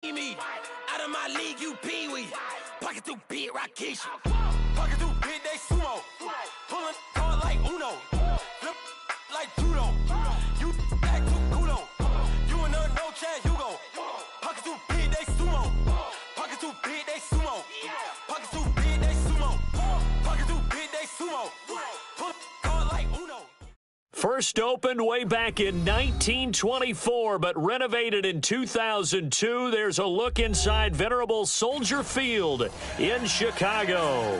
Me out of my league, you pee-wee. Pocket too big, Rakesh. Pocket too big, they sumo. Pulling card like Uno. Flip like judo. You act too kudo. You and no chance, you go. Pocket too big, they sumo. Pocket too big, they sumo. Pocket too big, they sumo. Pocket too big, they sumo. Pull card like Uno. First opened way back in 1924, but renovated in 2002. There's a look inside venerable Soldier Field in Chicago.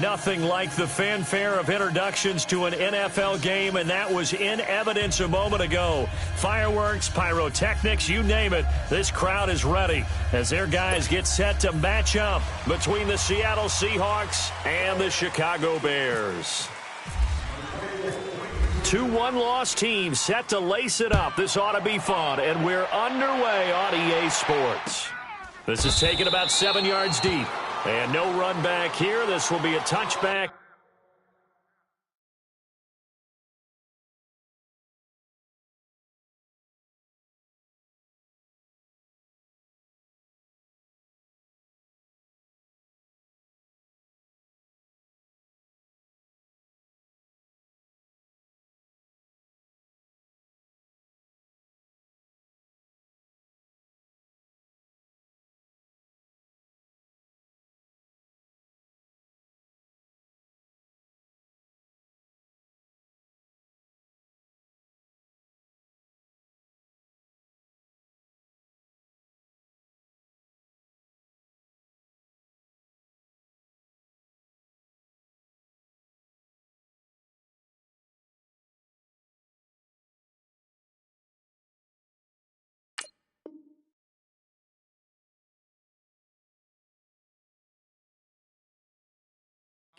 Nothing like the fanfare of introductions to an NFL game, and that was in evidence a moment ago. Fireworks, pyrotechnics, you name it. This crowd is ready as their guys get set to match up between the Seattle Seahawks and the Chicago Bears. Two one-loss teams set to lace it up. This ought to be fun, and we're underway on EA Sports. This is taken about 7 yards deep, and no run back here. This will be a touchback.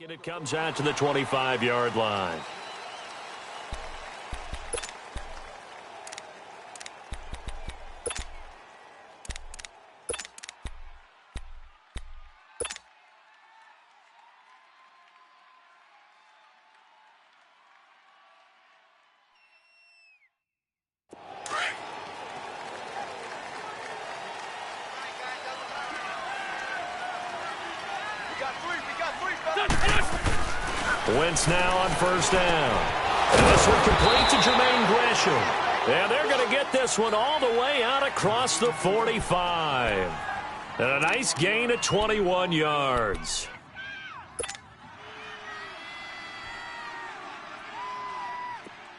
And it comes out to the 25-yard line. Wentz now on first down. And this one complete to Jermaine Gresham. And they're going to get this one all the way out across the 45. And a nice gain of 21 yards.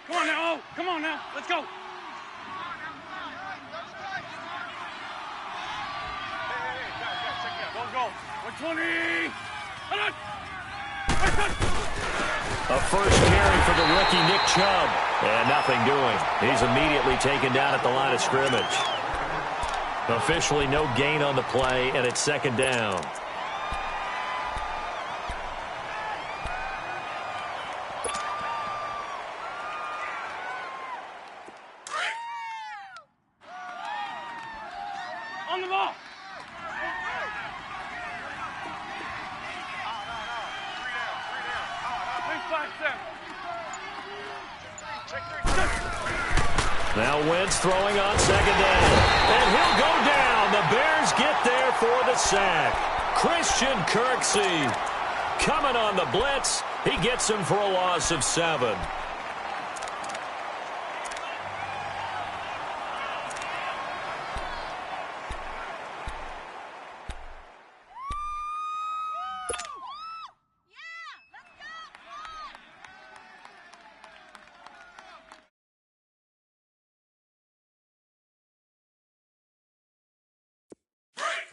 Come on now. Come on now. Let's go. Hey, go. 120. A first carry for the rookie Nick Chubb. And nothing doing. He's immediately taken down at the line of scrimmage. Officially no gain on the play, and it's second down. On the ball. Now Wentz throwing on second down. And he'll go down. The Bears get there for the sack. Christian Kirksey coming on the blitz. He gets him for a loss of 7.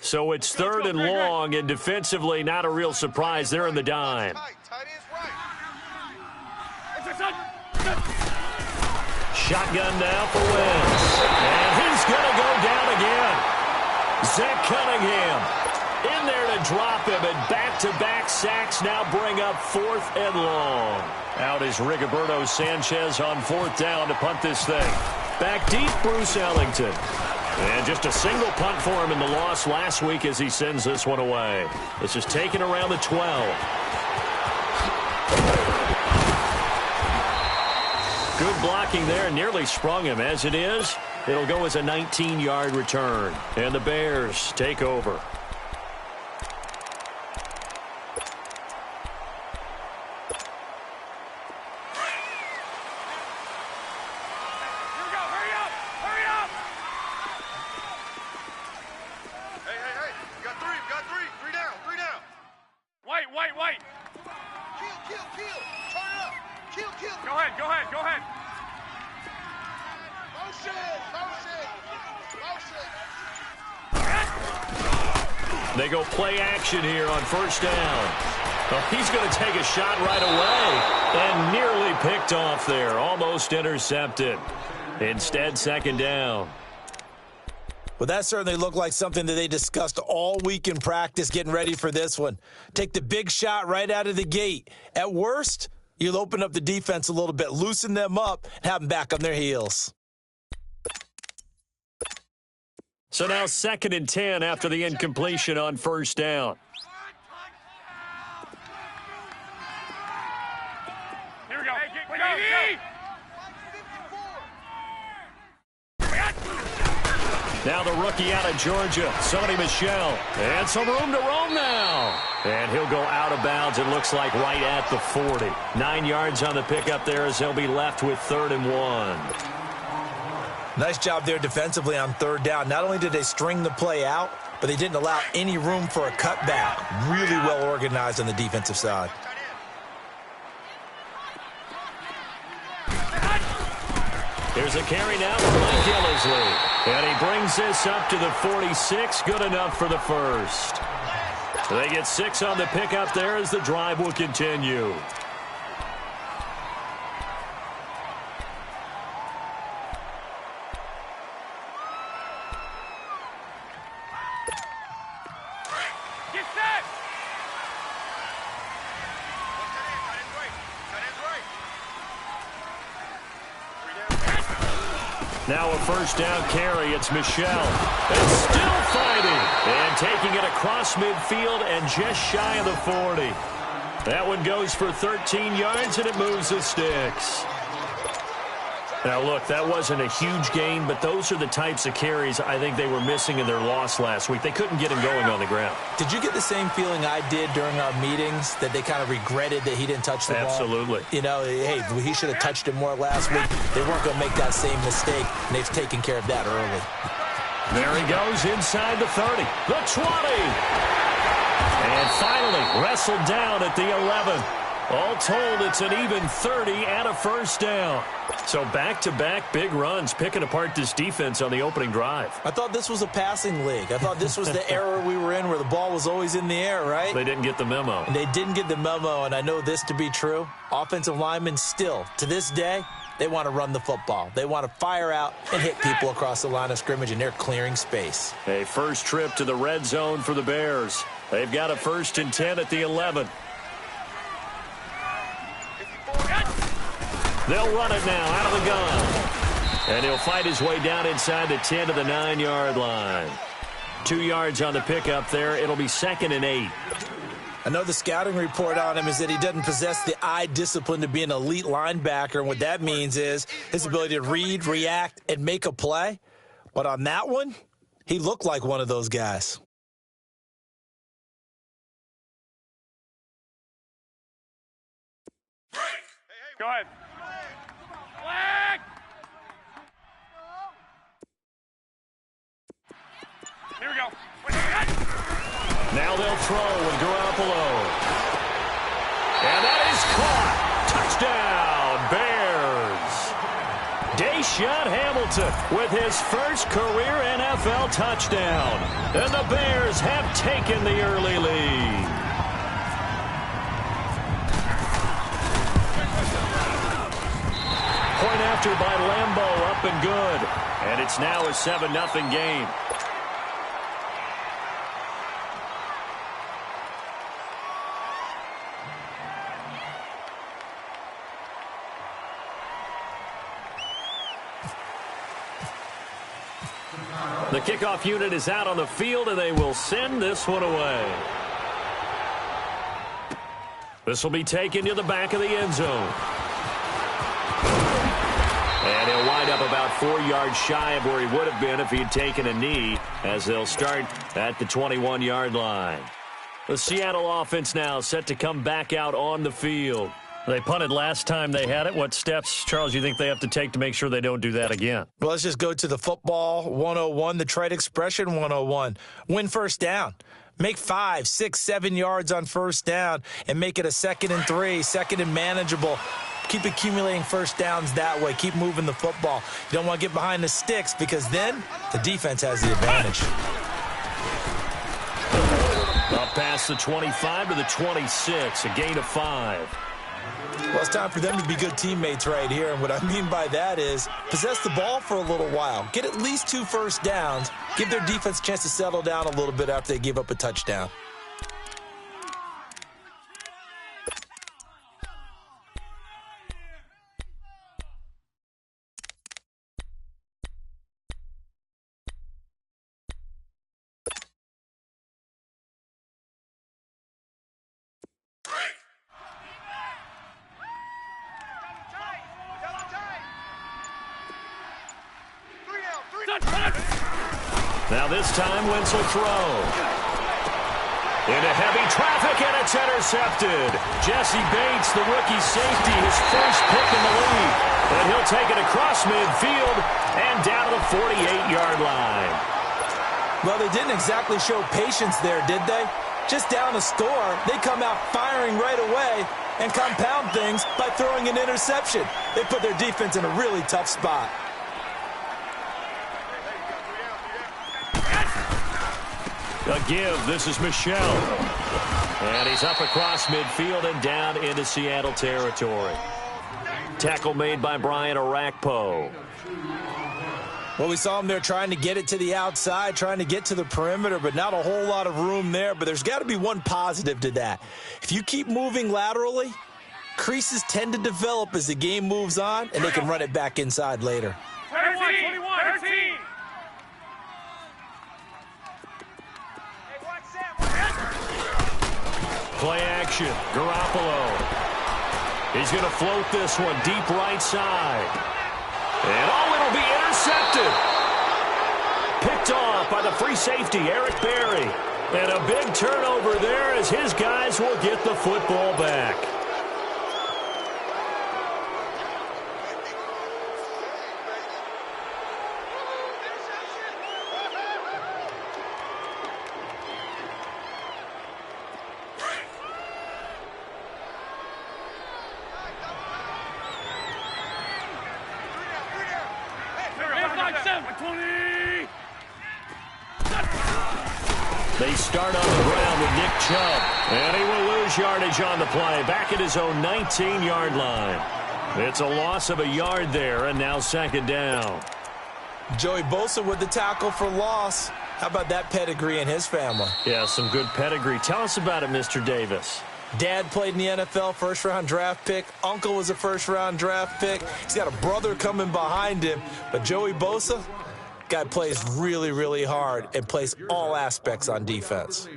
So it's third and long, and defensively not a real surprise. They're in the dime. Shotgun now for Wentz. And he's going to go down again. Zach Cunningham in there to drop him, and back-to-back sacks now bring up 4th and long. Out is Rigoberto Sanchez on 4th down to punt this thing. Back deep, Bruce Ellington. And just a single punt for him in the loss last week as he sends this one away. This is taken around the 12. Good blocking there, nearly sprung him. As it is, it'll go as a 19-yard return. And the Bears take over. They go play action here on first down. Oh, he's going to take a shot right away and nearly picked off there. Almost intercepted. Instead, second down. Well, that certainly looked like something that they discussed all week in practice getting ready for this one. Take the big shot right out of the gate. At worst, you'll open up the defense a little bit, loosen them up, and have them back on their heels. So now 2nd and 10 after the incompletion on first down. Here we go. Now the rookie out of Georgia, Sony Michel. And some room to roam now. And he'll go out of bounds, it looks like, right at the 40. 9 yards on the pickup there as he'll be left with 3rd and 1. Nice job there defensively on 3rd down. Not only did they string the play out, but they didn't allow any room for a cutback. Really well organized on the defensive side. Here's a carry now for Mike Gillisley. And he brings this up to the 46. Good enough for the first. They get 6 on the pickup there as the drive will continue. Now a first down carry. It's Michel. And still fighting. And taking it across midfield and just shy of the 40. That one goes for 13 yards, and it moves the sticks. Now, look, that wasn't a huge gain, but those are the types of carries I think they were missing in their loss last week. They couldn't get him going on the ground. Did you get the same feeling I did during our meetings, that they kind of regretted that he didn't touch the ball? Absolutely. You know, hey, he should have touched it more last week. They weren't going to make that same mistake, and they've taken care of that early. There he goes inside the 30, the 20. And finally wrestled down at the 11. All told, it's an even 30 and a first down. So back-to-back big runs, picking apart this defense on the opening drive. I thought this was a passing league. I thought this was the era we were in where the ball was always in the air, right? They didn't get the memo. And they didn't get the memo, and I know this to be true. Offensive linemen still, to this day, they want to run the football. They want to fire out and hit people across the line of scrimmage, and they're clearing space. A first trip to the red zone for the Bears. They've got a 1st and 10 at the 11. They'll run it now out of the gun. And he'll fight his way down inside the 10 to the 9-yard line. 2 yards on the pickup there. It'll be 2nd and 8. I know the scouting report on him is that he doesn't possess the eye discipline to be an elite linebacker. And what that means is his ability to read, react, and make a play. But on that one, he looked like one of those guys. Go ahead. Flag! Here we go. Now they'll throw with Garoppolo. And that is caught. Touchdown, Bears. Deshaun Hamilton with his first career NFL touchdown. And the Bears have taken the early lead. Point after by Lambeau, up and good. And it's now a 7-0 game. The kickoff unit is out on the field, and they will send this one away. This will be taken to the back of the end zone. wind up about 4 yards shy of where he would have been if he had taken a knee, as they'll start at the 21-yard line. The Seattle offense now set to come back out on the field. They punted last time they had it. What steps, Charles, you think they have to take to make sure they don't do that again? Well, let's just go to the football 101, the trade expression 101. Win first down. Make 5, 6, 7 yards on first down and make it a 2nd and 3, 2nd and manageable. Keep accumulating first downs that way. Keep moving the football. You don't want to get behind the sticks because then the defense has the advantage. Up past the 25 to the 26, a gain of 5. Well, it's time for them to be good teammates right here. And what I mean by that is possess the ball for a little while. Get at least 2 first downs. Give their defense a chance to settle down a little bit after they give up a touchdown. Now this time, Wentz will throw. Into heavy traffic, and it's intercepted. Jesse Bates, the rookie safety, his first pick in the league. And he'll take it across midfield and down to the 48-yard line. Well, they didn't exactly show patience there, did they? Just down a score, they come out firing right away and compound things by throwing an interception. They put their defense in a really tough spot. A give. This is Michel. And he's up across midfield and down into Seattle territory. Tackle made by Brian Orakpo. Well, we saw him there trying to get it to the outside, trying to get to the perimeter, but not a whole lot of room there. But there's got to be one positive to that. If you keep moving laterally, creases tend to develop as the game moves on, and they can run it back inside later. 13. Play action. Garoppolo. He's going to float this one deep right side. And it'll be intercepted. Picked off by the free safety, Eric Berry. And a big turnover there as his guys will get the football back. They start on the ground with Nick Chubb. And he will lose yardage on the play. Back at his own 19-yard line. It's a loss of a yard there, and now 2nd down. Joey Bosa with the tackle for loss. How about that pedigree in his family? Yeah, some good pedigree. Tell us about it, Mr. Davis. Dad played in the NFL, first-round draft pick. Uncle was a first-round draft pick. He's got a brother coming behind him. But Joey Bosa, guy plays really, really hard and plays all aspects on defense.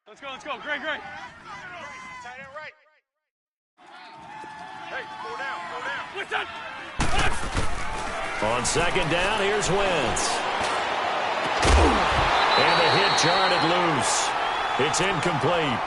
Let's go. Great. Tight end right. Hey, go down. What's that? On 2nd down, here's Wentz. And the hit jarred it loose. It's incomplete.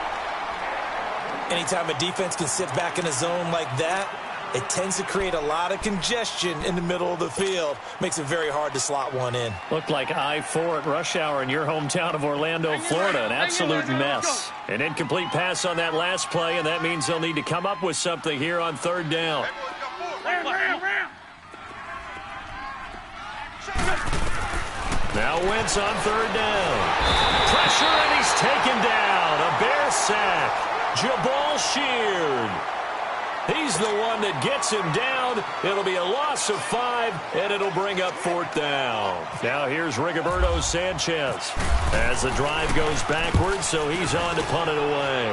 Anytime a defense can sit back in a zone like that, it tends to create a lot of congestion in the middle of the field. Makes it very hard to slot one in. Looked like I-4 at rush hour in your hometown of Orlando, Florida. An absolute mess. An incomplete pass on that last play, and that means they'll need to come up with something here on 3rd down. Now Wentz on 3rd down. Pressure, and he's taken down. A Bear sack. Jabal Sheard. He's the one that gets him down. It'll be a loss of 5, and it'll bring up 4th down. Now here's Rigoberto Sanchez as the drive goes backwards, so he's on to punt it away.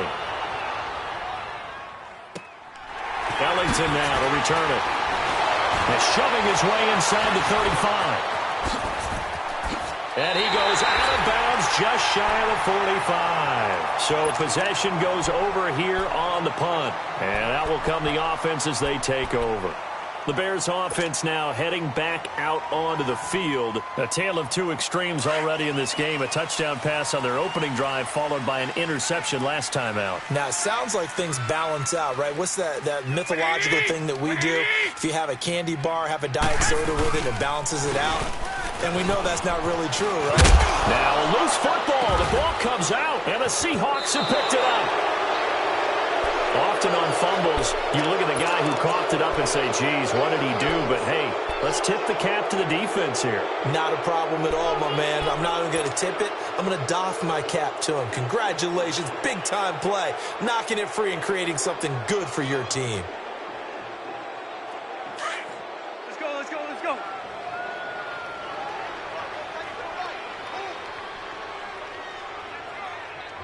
Ellington now to return it. And shoving his way inside the 35. And he goes out of bounds just shy of the 45. So possession goes over here on the punt. And out will come the offense as they take over. The Bears offense now heading back out onto the field. A tale of two extremes already in this game. A touchdown pass on their opening drive followed by an interception last time out. Now, it sounds like things balance out, right? What's that mythological thing that we do? If you have a candy bar, have a diet soda with it, it balances it out. And we know that's not really true, right? Now a loose football. The ball comes out, and the Seahawks have picked it up. Often on fumbles, you look at the guy who coughed it up and say, geez, what did he do? But, hey, let's tip the cap to the defense here. Not a problem at all, my man. I'm not even going to tip it. I'm going to doff my cap to him. Congratulations. Big-time play. Knocking it free and creating something good for your team. Let's go, let's go, let's go.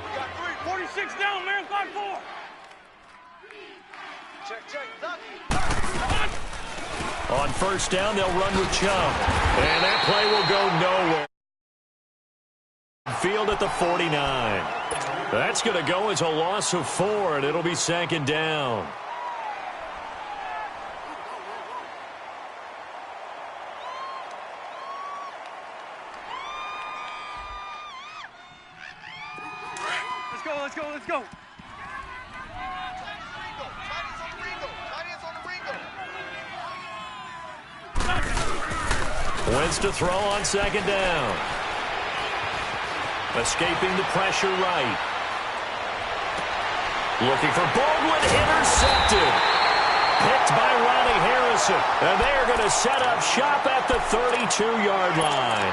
We got 46 down, man. 5-4. On first down, they'll run with Chubb. And that play will go nowhere. Field at the 49. That's going to go as a loss of 4, and it'll be second down. Let's go, let's go, let's go. Wentz to throw on second down. Escaping the pressure right. Looking for Baldwin, intercepted. Picked by Ronnie Harrison. And they're going to set up shop at the 32-yard line.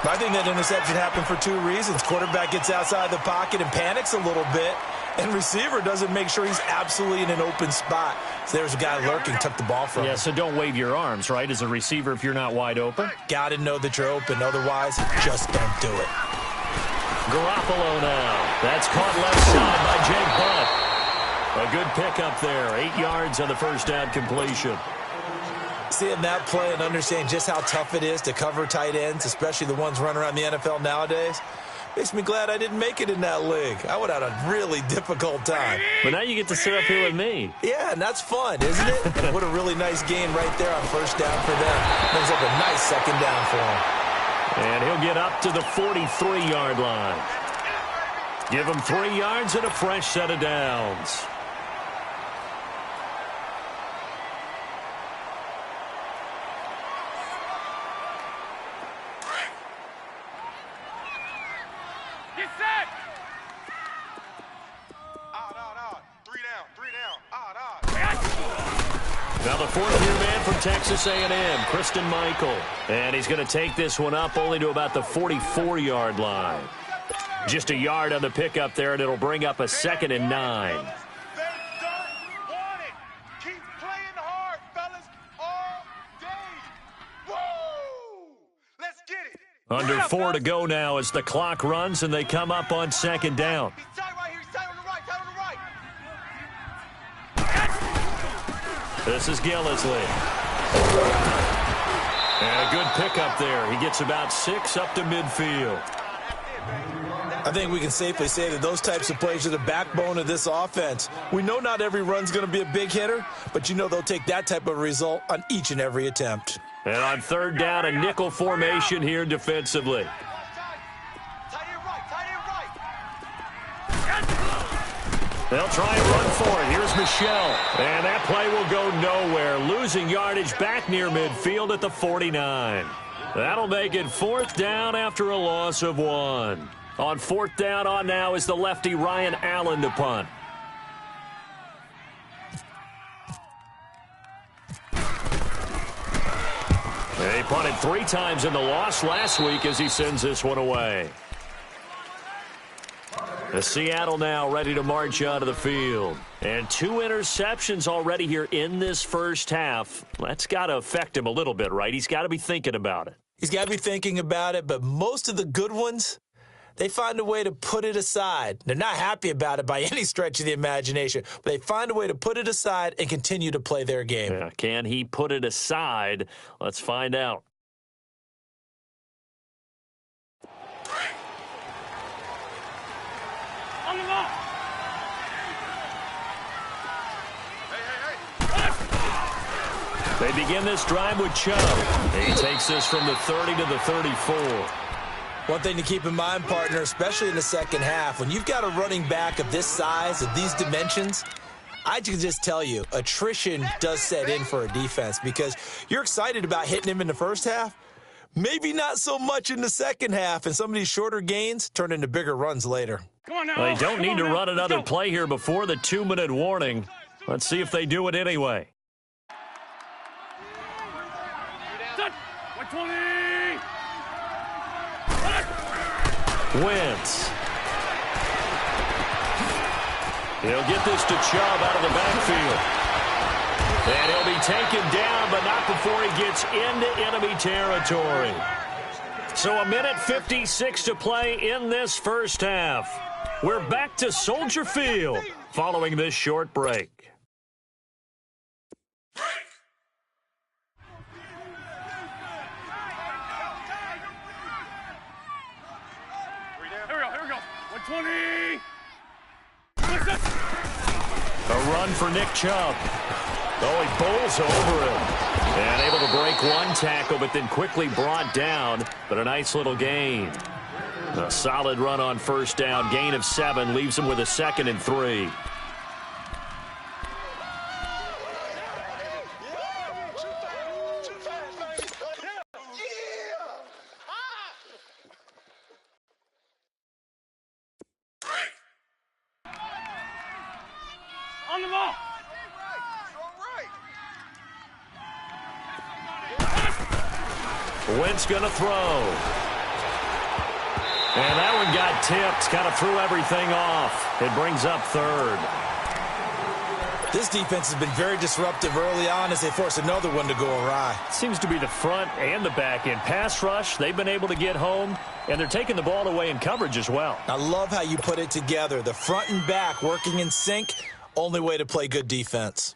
I think that interception happened for two reasons. Quarterback gets outside the pocket and panics a little bit. And receiver doesn't make sure he's absolutely in an open spot. So there's a guy lurking, took the ball from him. Yeah, so don't wave your arms, right, as a receiver if you're not wide open. Got to know that you're open. Otherwise, just don't do it. Garoppolo now. That's caught left side by Jake Butt. A good pickup there. 8 yards on the first down completion. Seeing that play and understanding just how tough it is to cover tight ends, especially the ones running around the NFL nowadays, makes me glad I didn't make it in that league. I would have had a really difficult time. But now you get to sit up here with me. Yeah, and that's fun, isn't it? And what a really nice gain right there on first down for them. Brings up a nice second down for him. And he'll get up to the 43-yard line. Give him 3 yards and a fresh set of downs. Get set. Three down. Now the fourth-year man from Texas A&M, Kristen Michael. And he's going to take this one up only to about the 44-yard line. Just a yard on the pickup there, and it'll bring up a 2nd and 9. They don't want it. Keep playing hard, fellas, all day. Woo! Let's get it. Under 4 to go now as the clock runs, and they come up on second down. He's tight right here. He's tight on the right. Tight on the right. This is Gillisley. And a good pickup there. He gets about 6 up to midfield. I think we can safely say that those types of plays are the backbone of this offense. We know not every run's going to be a big hitter, but you know they'll take that type of result on each and every attempt. And on third down, a nickel formation here defensively. Tight end right. They'll try and run for it. Here's Michelle. And that play will go nowhere. Losing yardage back near midfield at the 49. That'll make it 4th down after a loss of 1. On 4th down on now is the lefty Ryan Allen to punt. He punted 3 times in the loss last week as he sends this one away. The Seattle now ready to march out of the field. And 2 interceptions already here in this first half. That's got to affect him a little bit, right? He's got to be thinking about it. He's got to be thinking about it, but most of the good ones, they find a way to put it aside. They're not happy about it by any stretch of the imagination, but they find a way to put it aside and continue to play their game. Yeah, can he put it aside? Let's find out. On the ball. They begin this drive with Chubb. He takes this from the 30 to the 34. One thing to keep in mind, partner, especially in the second half, when you've got a running back of this size, of these dimensions, I can just tell you, attrition does set in for a defense because you're excited about hitting him in the first half. Maybe not so much in the second half, and some of these shorter gains turn into bigger runs later. Come on now. They don't need to run another play here before the 2-minute warning. Let's see if they do it anyway. 20. Wentz. He'll get this to Chubb out of the backfield. And he'll be taken down, but not before he gets into enemy territory. So 1:56 to play in this first half. We're back to Soldier Field following this short break. Here we go. 120. A run for Nick Chubb. Oh, he bowls over him. And able to break one tackle, but then quickly brought down. But a nice little gain. A solid run on first down. Gain of 7 leaves him with a 2nd and 3. On the ball. Wentz going to throw. And that one got tipped. Kind of threw everything off. It brings up 3rd. This defense has been very disruptive early on as they force another one to go awry. Seems to be the front and the back end. Pass rush, they've been able to get home, and they're taking the ball away in coverage as well. I love how you put it together. The front and back working in sync, only way to play good defense.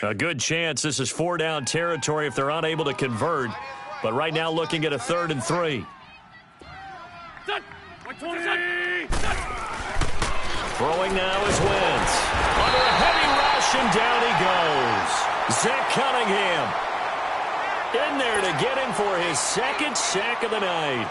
A good chance this is 4-down territory if they're unable to convert. But right now looking at a 3rd and 3. Throwing now is Wentz. Under a heavy rush, and down he goes. Zach Cunningham in there to get him for his 2nd sack of the night.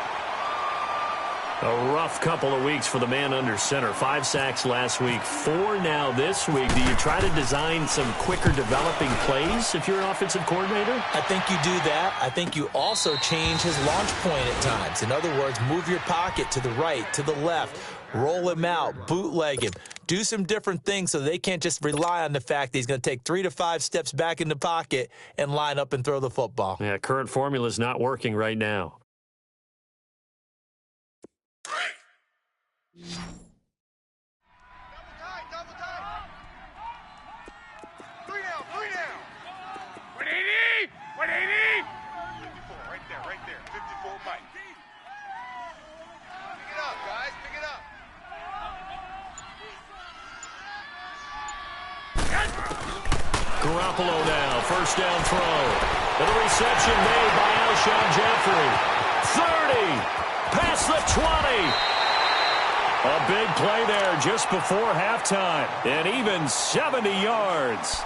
A rough couple of weeks for the man under center. 5 sacks last week, 4 now this week. Do you try to design some quicker developing plays if you're an offensive coordinator? I think you do that. I think you also change his launch point at times. In other words, move your pocket to the right, to the left, roll him out, bootleg him. Do some different things so they can't just rely on the fact that he's going to take 3 to 5 steps back in the pocket and line up and throw the football. Yeah, current formula is not working right now. Double tight. 3 down. 180. 54, right there. 54, Mike. Pick it up, guys. Pick it up. Garoppolo now, first down throw. And the reception made by Alshon Jeffrey. 30, past the 20. A big play there just before halftime, and even 70 yards.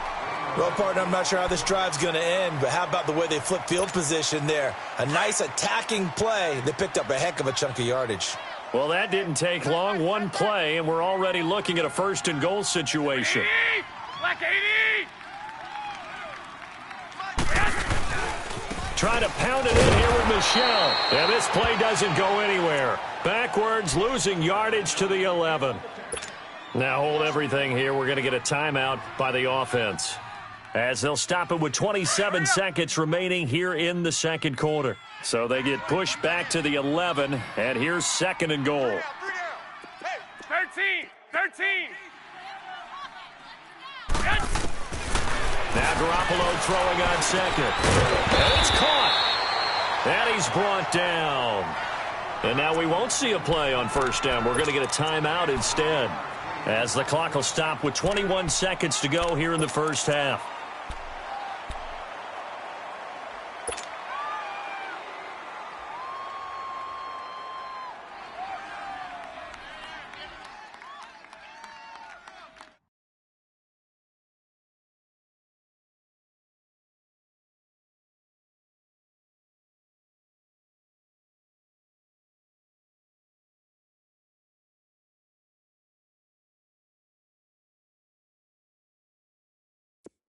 Well, partner, I'm not sure how this drive's going to end, but how about the way they flip field position there? A nice attacking play. They picked up a heck of a chunk of yardage. Well, that didn't take long. One play, and we're already looking at a 1st and goal situation. 80. Black 80. Trying to pound it in here with Michelle. And this play doesn't go anywhere. Backwards, losing yardage to the 11. Now hold everything here. We're going to get a timeout by the offense, as they'll stop it with 27 seconds remaining here in the second quarter. So they get pushed back to the 11, and here's 2nd and goal. 13. Now Garoppolo throwing on 2nd. And it's caught. And he's brought down. And now we won't see a play on 1st down. We're going to get a timeout instead, as the clock will stop with 21 seconds to go here in the first half.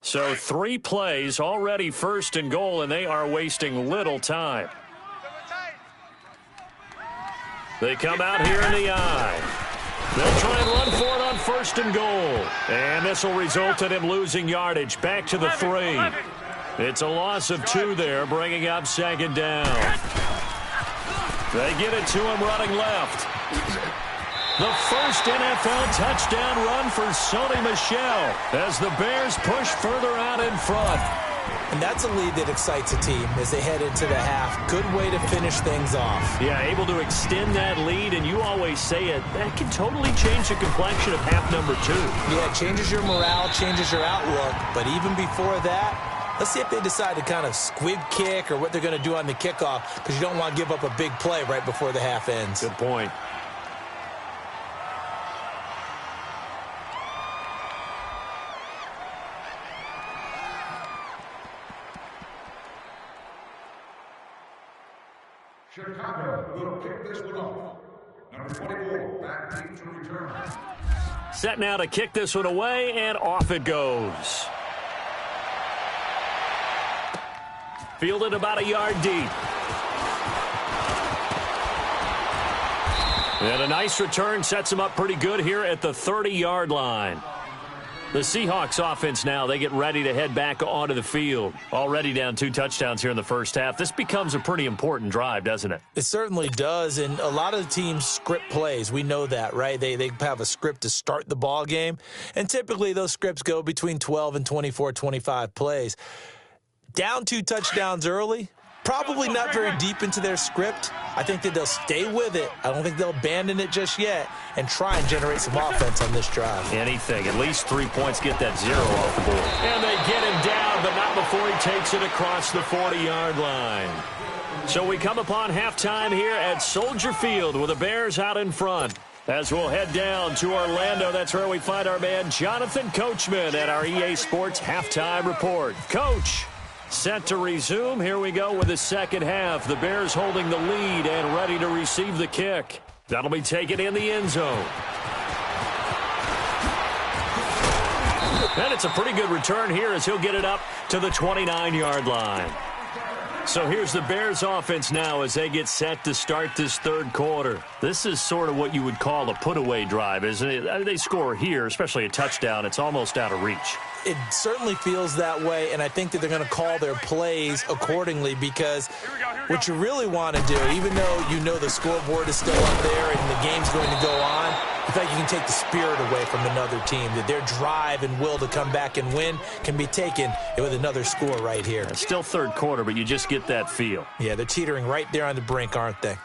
So 3 plays, already 1st and goal, and they are wasting little time. They come out here in the eye. They'll try and run for it on 1st and goal. And this will result in him losing yardage. Back to the 3. It's a loss of 2 there, bringing up 2nd down. They get it to him running left. The first NFL touchdown run for Sony Michel as the Bears push further out in front. And that's a lead that excites a team as they head into the half. Good way to finish things off. Yeah, able to extend that lead, and you always say it, that can totally change the complexion of half number 2. Yeah, it changes your morale, changes your outlook. But even before that, let's see if they decide to kind of squib kick or what they're going to do on the kickoff, because you don't want to give up a big play right before the half ends. Good point. Chicago will kick this one off. Number 24, back team to return. Set now to kick this one away, and off it goes. Fielded about a yard deep. And a nice return sets him up pretty good here at the 30-yard line. The Seahawks offense now, they get ready to head back onto the field. Already down 2 touchdowns here in the first half. This becomes a pretty important drive, doesn't it? It certainly does, and a lot of the teams script plays. We know that, right? They have a script to start the ball game, and typically those scripts go between 12 and 24, 25 plays. Down 2 touchdowns early, probably not very deep into their script. I think that they'll stay with it. I don't think they'll abandon it just yet and try and generate some offense on this drive. Anything. At least 3 points, get that 0 off the board. And they get him down, but not before he takes it across the 40-yard line. So we come upon halftime here at Soldier Field with the Bears out in front. As we'll head down to Orlando, that's where we find our man Jonathan Coachman at our EA Sports Halftime Report. Coach, set to resume. Here we go with the second half. The Bears holding the lead and ready to receive the kick. That'll be taken in the end zone. And it's a pretty good return here as he'll get it up to the 29-yard line. So here's the Bears offense now as they get set to start this third quarter. This is sort of what you would call a put-away drive, isn't it? They score here, especially a touchdown. It's almost out of reach. It certainly feels that way, and I think that they're going to call their plays accordingly, because what you really want to do, even though you know the scoreboard is still up there and the game's going to go on, I feel like you can take the spirit away from another team, that their drive and will to come back and win can be taken with another score right here. It's still third quarter, but you just get that feel. Yeah, they're teetering right there on the brink, aren't they?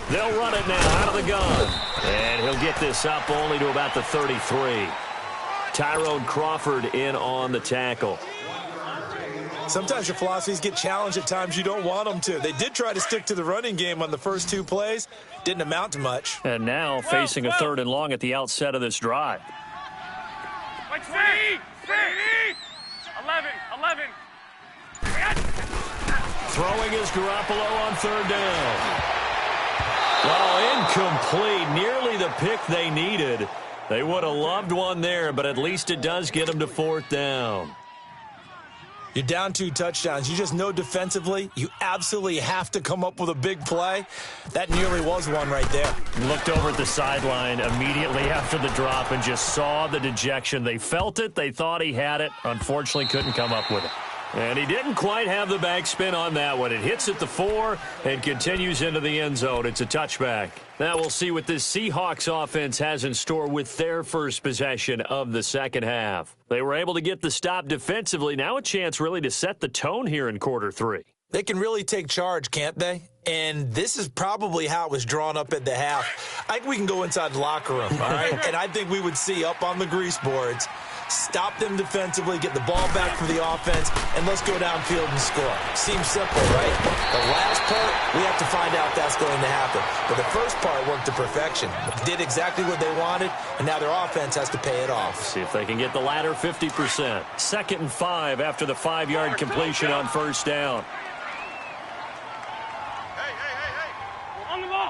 They'll run it now out of the gun. And he'll get this up only to about the 33. Tyrone Crawford in on the tackle. Sometimes your philosophies get challenged at times you don't want them to. They did try to stick to the running game on the first 2 plays. Didn't amount to much. And now facing a 3rd and long at the outset of this drive. 11. Throwing is Garoppolo on 3rd down. Oh, incomplete. Nearly the pick they needed. They would have loved one there, but at least it does get them to 4th down. You're down 2 touchdowns. You just know defensively you absolutely have to come up with a big play. That nearly was one right there. Looked over at the sideline immediately after the drop and just saw the dejection. They felt it. They thought he had it. Unfortunately, couldn't come up with it. And he didn't quite have the backspin on that one. It hits at the 4 and continues into the end zone. It's a touchback. Now we'll see what this Seahawks offense has in store with their first possession of the second half. They were able to get the stop defensively. Now a chance really to set the tone here in quarter 3. They can really take charge, can't they? And this is probably how it was drawn up at the half. I think we can go inside the locker room, all right? And I think we would see up on the grease boards, stop them defensively, get the ball back for the offense, and let's go downfield and score. Seems simple, right? The last part, we have to find out if that's going to happen. But the first part worked to perfection. Did exactly what they wanted, and now their offense has to pay it off. See if they can get the latter 50%. 2nd and 5 after the 5-yard completion on first down. On the ball.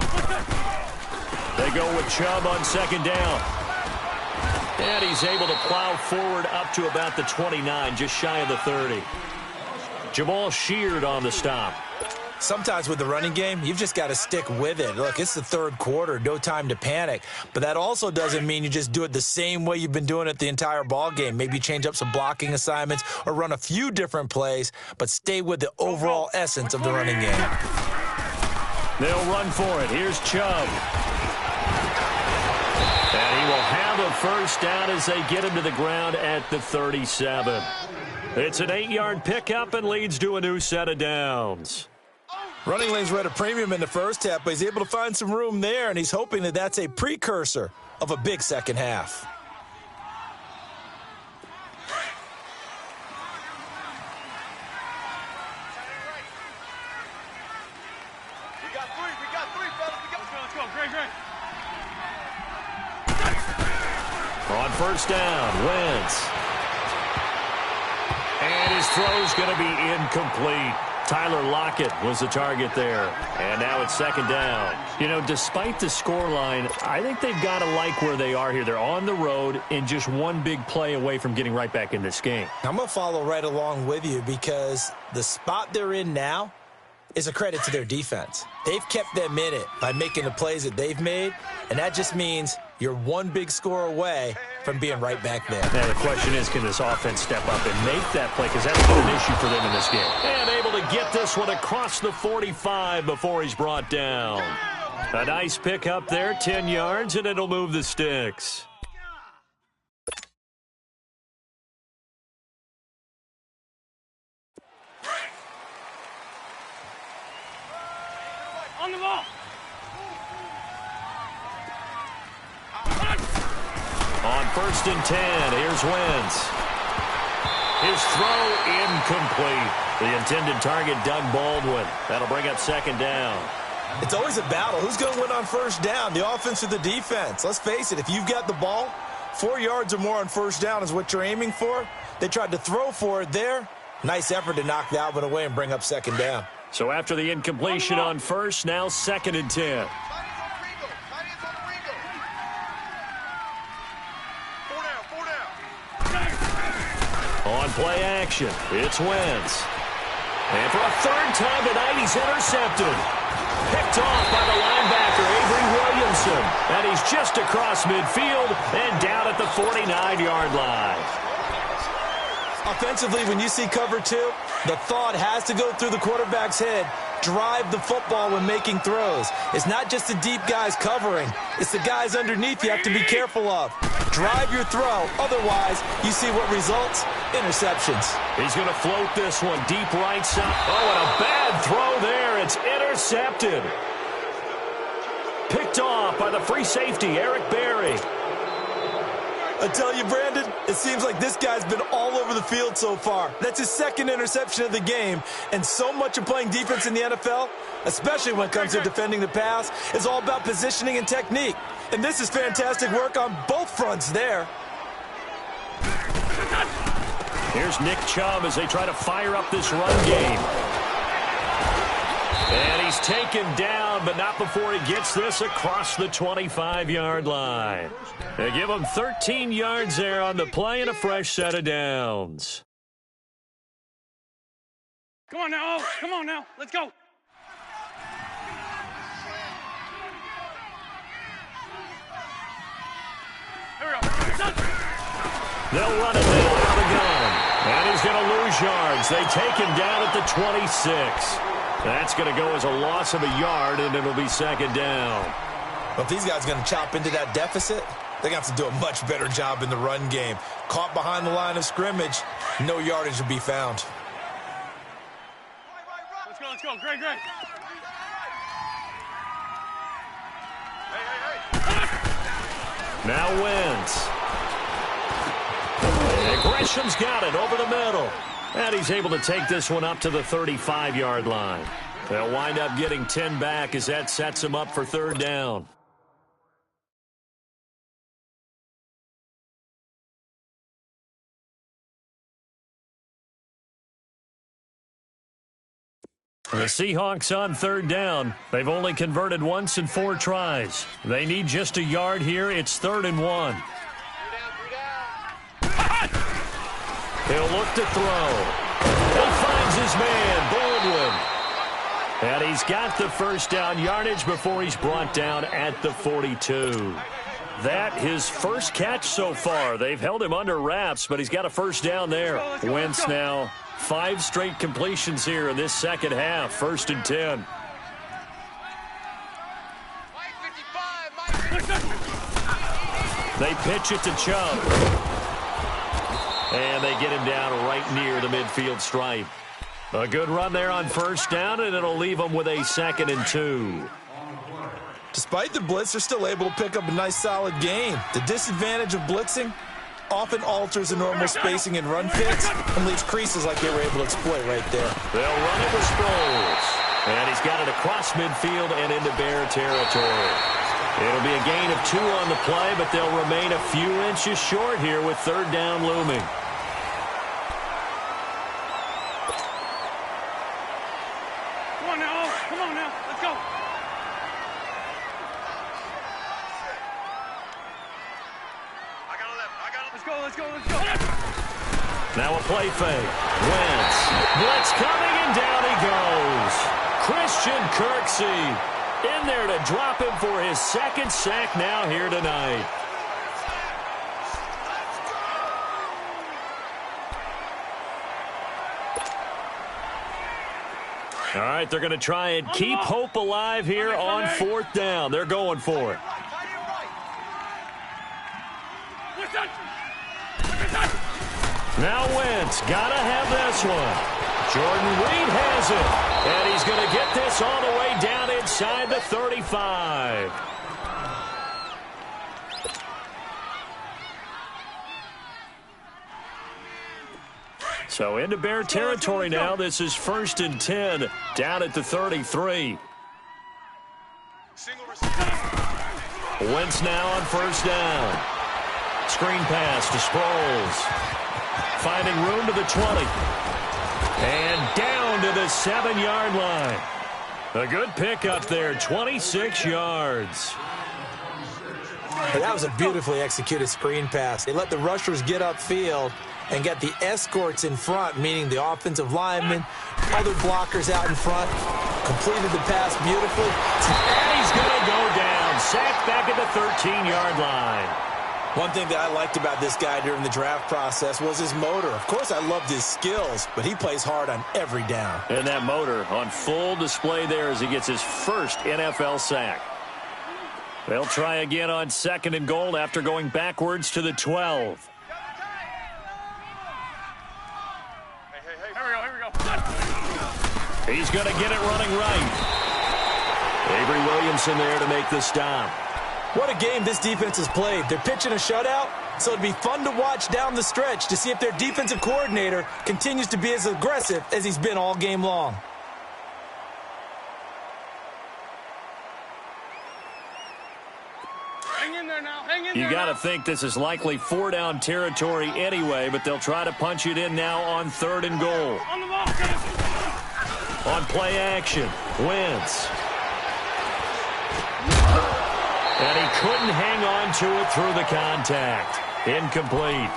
They go with Chubb on 2nd down. And he's able to plow forward up to about the 29, just shy of the 30. Jamal Sheard on the stop. Sometimes with the running game, you've just got to stick with it. Look, it's the 3rd quarter, no time to panic. But that also doesn't mean you just do it the same way you've been doing it the entire ball game. Maybe change up some blocking assignments or run a few different plays, but stay with the overall essence of the running game. They'll run for it. Here's Chubb. And he will have a first down as they get him to the ground at the 37. It's an 8-yard pickup and leads to a new set of downs. Running lanes were at a premium in the first half, but he's able to find some room there, and he's hoping that that's a precursor of a big second half. We got three, fellas. Let's go. Great. On first down, Wentz. And his throw's going to be incomplete. Tyler Lockett was the target there. And now it's 2nd down. You know, despite the scoreline, I think they've got to like where they are here. They're on the road and just one big play away from getting right back in this game. I'm going to follow right along with you because the spot they're in now is a credit to their defense. They've kept them in it by making the plays that they've made, and that just means you're one big score away from being right back there. Now the question is, can this offense step up and make that play? Because that's been an issue for them in this game. And able to get this one across the 45 before he's brought down. A nice pick up there, 10 yards, and it'll move the sticks. On the ball. On 1st and 10, here's Wentz. His throw incomplete. The intended target, Doug Baldwin. That'll bring up 2nd down. It's always a battle. Who's going to win on first down, the offense or the defense? Let's face it, if you've got the ball, 4 yards or more on first down is what you're aiming for. They tried to throw for it there. Nice effort to knock that one away and bring up 2nd down. So after the incompletion on first, now 2nd and 10. On play action, it's Wentz. And for a 3rd time tonight, he's intercepted. Picked off by the linebacker, Avery Williamson. And he's just across midfield and down at the 49-yard line. Offensively, when you see cover 2, the thought has to go through the quarterback's head. Drive the football when making throws. It's not just the deep guys covering. It's the guys underneath you have to be careful of. Drive your throw. Otherwise, you see what results? Interceptions. He's going to float this one deep right side. Oh, and a bad throw there. It's intercepted. Picked off by the free safety, Eric Berry. I tell you, Brandon, it seems like this guy's been all over the field so far. That's his 2nd interception of the game. And so much of playing defense in the NFL, especially when it comes to defending the pass, is all about positioning and technique. And this is fantastic work on both fronts there. Here's Nick Chubb as they try to fire up this run game. And he's taken down, but not before he gets this across the 25-yard line. They give him 13 yards there on the play and a fresh set of downs. Come on now. Oh, come on now. Let's go. Here we go. They'll run it now out of the gun. And he's going to lose yards. They take him down at the 26. That's going to go as a loss of a yard, and it'll be 2nd down. Well, if these guys are going to chop into that deficit, they're going to have to do a much better job in the run game. Caught behind the line of scrimmage, no yardage will be found. Let's go. Great. Now Wentz. And Gresham's got it over the middle. And he's able to take this one up to the 35-yard line. They'll wind up getting 10 back as that sets him up for third down. The Seahawks on third down. They've only converted once in 4 tries. They need just a yard here. It's 3rd and 1. He'll look to throw. He finds his man, Baldwin. And he's got the first down yardage before he's brought down at the 42. That his first catch so far. They've held him under wraps, but he's got a first down there. Wentz now 5 straight completions here in this second half. 1st and 10. They pitch it to Chubb. And they get him down right near the midfield stripe. A good run there on first down, and it'll leave them with a 2nd and 2. Despite the blitz, they're still able to pick up a nice, solid gain. The disadvantage of blitzing often alters the normal spacing and run fits and leaves creases like they were able to exploit right there. They'll run it with Sproles. And he's got it across midfield and into Bear territory. It'll be a gain of 2 on the play, but they'll remain a few inches short here with third down looming. Come on now. Let's go. Let's go. Now a play fake. Wentz. Blitz coming, and down he goes. Christian Kirksey in there to drop him for his 2nd sack now here tonight. All right, they're going to try and keep hope alive here on 4th down. They're going for it. Now Wentz, gotta have this one. Jordan Reed has it, and he's going to get this all the way down inside the 35. So into Bear territory now. This is 1st and 10 down at the 33. Wentz now on first down. Screen pass to Sproles. Finding room to the 20. And down to the 7-yard line. A good pickup there, 26 yards. Hey, that was a beautifully executed screen pass. They let the rushers get upfield and get the escorts in front, meaning the offensive linemen, other blockers out in front. Completed the pass beautifully. And he's going to go down. Sacked back at the 13-yard line. One thing that I liked about this guy during the draft process was his motor. Of course, I loved his skills, but he plays hard on every down. And that motor on full display there as he gets his first NFL sack. They'll try again on 2nd and goal after going backwards to the 12. Here we go. He's going to get it running right. Avery Williamson there to make the stop. What a game this defense has played. They're pitching a shutout, so it'd be fun to watch down the stretch to see if their defensive coordinator continues to be as aggressive as he's been all game long. Hang in there now. Hang in there. You got to think this is likely 4-down territory anyway, but they'll try to punch it in now on 3rd and goal. On the ball. On play action, Wentz. And he couldn't hang on to it through the contact. Incomplete.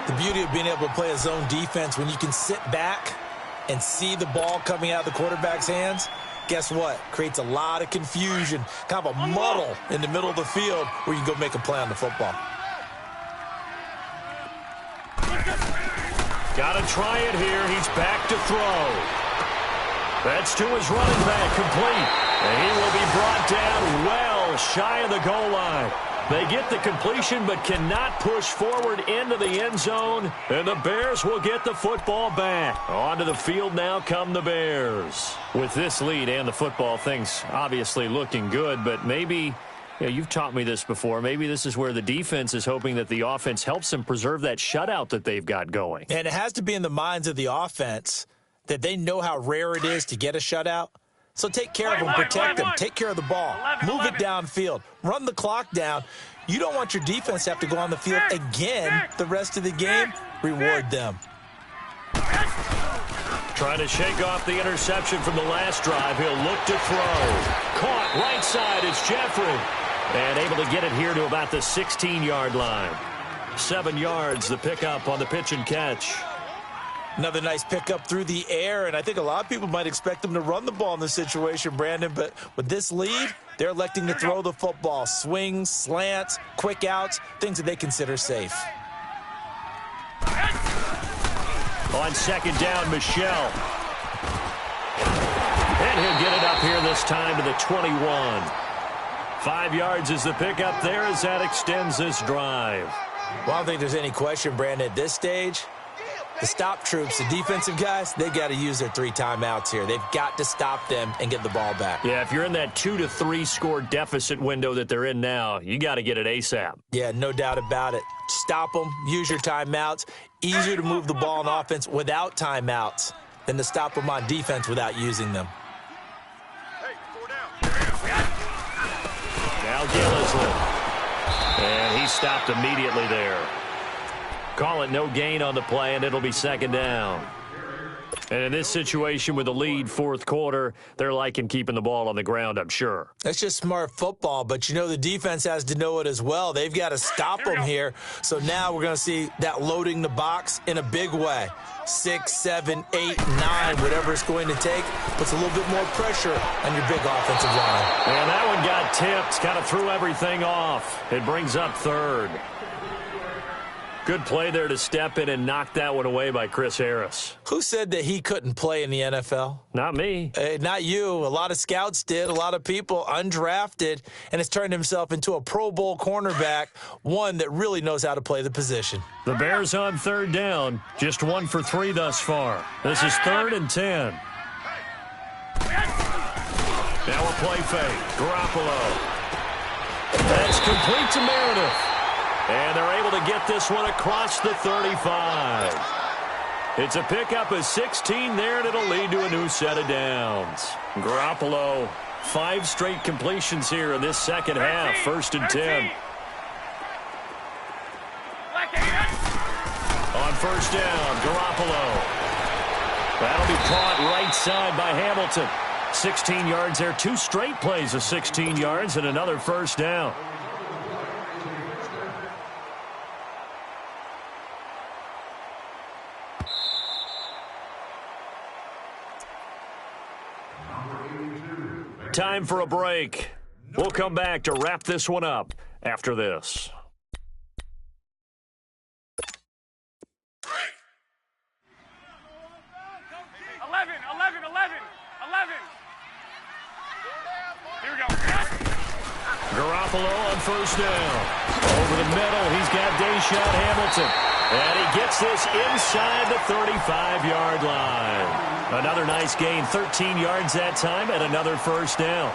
The beauty of being able to play a zone defense when you can sit back and see the ball coming out of the quarterback's hands, guess what? Creates a lot of confusion, kind of a muddle in the middle of the field where you can go make a play on the football. Got to try it here. He's back to throw. That's to his running back, complete. And he will be brought down well shy of the goal line. They get the completion but cannot push forward into the end zone. And the Bears will get the football back. Onto the field now come the Bears. With this lead and the football, things obviously looking good, but maybe Yeah, you've taught me this before. Maybe this is where the defense is hoping that the offense helps them preserve that shutout that they've got going. And it has to be in the minds of the offense that they know how rare it is to get a shutout. So take care of them, protect them, take care of the ball, move it downfield, run the clock down. You don't want your defense to have to go on the field again the rest of the game. Reward them. Trying to shake off the interception from the last drive. He'll look to throw. Caught right side. It's Jeffrey. And able to get it here to about the 16-yard line. 7 yards, the pickup on the pitch and catch. Another nice pickup through the air, and I think a lot of people might expect them to run the ball in this situation, Brandon, but with this lead, they're electing to throw the football. Swings, slants, quick outs, things that they consider safe. On second down, Michelle. And he'll get it up here this time to the 21. 5 yards is the pickup there as that extends this drive. Well, I don't think there's any question, Brandon, at this stage, the stop troops, the defensive guys, they got to use their 3 timeouts here. They've got to stop them and get the ball back. Yeah, if you're in that 2 to 3 score deficit window that they're in now, you got to get it ASAP. Yeah, no doubt about it. Stop them, use your timeouts. Easier to move the ball on offense without timeouts than to stop them on defense without using them. Now Gillisley. And he stopped immediately there. Call it no gain on the play, and it'll be second down. And in this situation with the lead, fourth quarter, they're liking keeping the ball on the ground, I'm sure. That's just smart football, but you know the defense has to know it as well. They've got to stop them here. So now we're going to see that loading the box in a big way. 6, 7, 8, 9, whatever it's going to take, puts a little bit more pressure on your big offensive line. And that one got tipped, kind of threw everything off. It brings up third. Good play there to step in and knock that one away by Chris Harris. Who said that he couldn't play in the NFL? Not me. Not you. A lot of scouts did. A lot of people undrafted, and has turned himself into a Pro Bowl cornerback, one that really knows how to play the position. The Bears on third down. Just 1 for 3 thus far. This is 3rd and 10. Now a play fake. Garoppolo. That's complete to Meredith. And they're able to get this one across the 35. It's a pickup of 16 there, and it'll lead to a new set of downs. Garoppolo, 5 straight completions here in this second half. 1st and 10. On first down, Garoppolo. That'll be caught right side by Hamilton. 16 yards there. 2 straight plays of 16 yards and another first down. Time for a break. We'll come back to wrap this one up after this. Here we go. Garoppolo on first down. Over the middle, he's got Deshaun Hamilton. And he gets this inside the 35-yard line. Another nice gain, 13 yards that time, and another first down.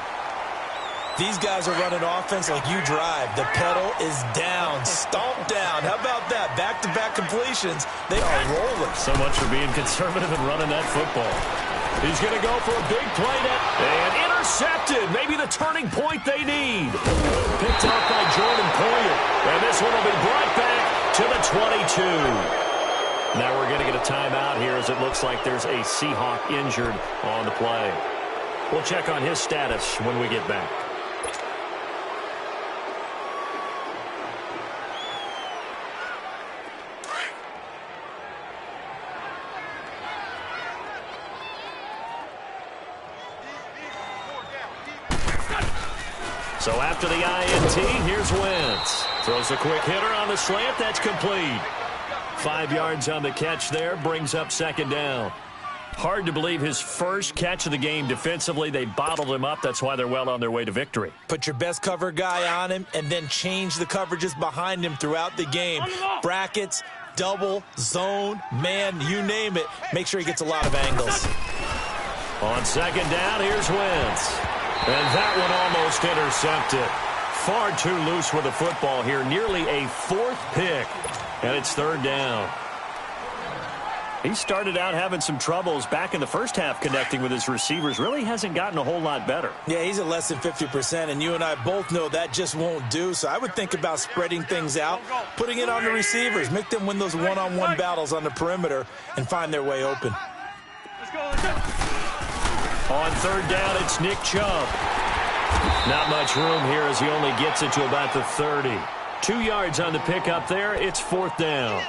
These guys are running offense like you drive. The pedal is down, stomp down. How about that? Back-to-back completions. They are rolling. So much for being conservative and running that football. He's going to go for a big play and intercepted. Maybe the turning point they need. Picked up by Jordan Poyer. And this one will be brought back to the 22. Now we're going to get a timeout here as it looks like there's a Seahawk injured on the play. We'll check on his status when we get back. So after the INT, here's Wentz. Throws a quick hitter on the slant. That's complete. 5 yards on the catch there. Brings up second down. Hard to believe his first catch of the game defensively. They bottled him up. That's why they're well on their way to victory. Put your best cover guy on him and then change the coverages behind him throughout the game. Brackets, double, zone, man, you name it. Make sure he gets a lot of angles. On second down, here's Wentz. And that one almost intercepted. far too loose with the football here. Nearly a fourth pick, and it's third down. He started out having some troubles back in the first half connecting with his receivers. Really hasn't gotten a whole lot better. Yeah, he's at less than 50%, and you and I both know that just won't do. So I would think about spreading things out, putting it on the receivers, make them win those one-on-one battles on the perimeter and find their way open. Let's go. On third down, it's Nick Chubb. Not much room here as he only gets it to about the 30. 2 yards on the pickup there. It's fourth down.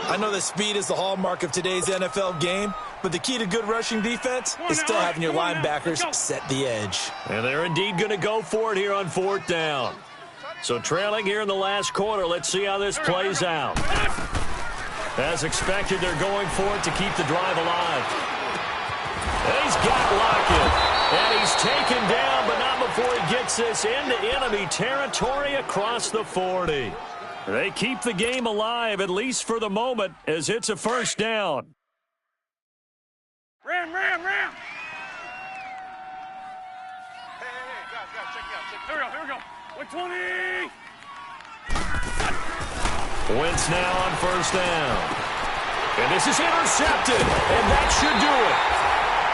I know that speed is the hallmark of today's NFL game, but the key to good rushing defense is still having your linebackers set the edge. And they're indeed going to go for it here on fourth down. So trailing here in the last quarter, let's see how this plays out. As expected, they're going for it to keep the drive alive. And he's got Lockett. And he's taken down, but not before he gets this into enemy territory across the 40. They keep the game alive, at least for the moment, as it's a first down. Ram. Hey, guys, check me out. Here we go. 120. Wentz now on first down. And this is intercepted, and that should do it.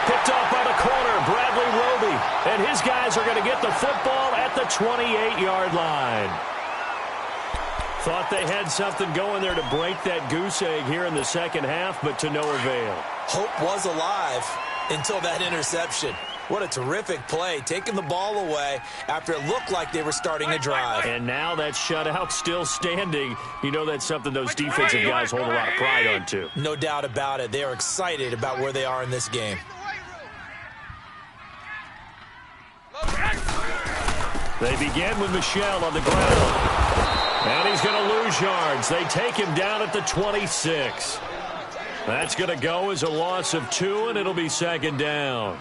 Picked off by the corner, Bradley Roby. And his guys are going to get the football at the 28-yard line. Thought they had something going there to break that goose egg here in the second half, but to no avail. Hope was alive until that interception. What a terrific play, taking the ball away after it looked like they were starting a drive. And now that shutout still standing. You know that's something those defensive guys hold a lot of pride on, too. No doubt about it. They are excited about where they are in this game. They begin with Michel on the ground. And he's going to lose yards. They take him down at the 26. That's going to go as a loss of 2, and it'll be second down.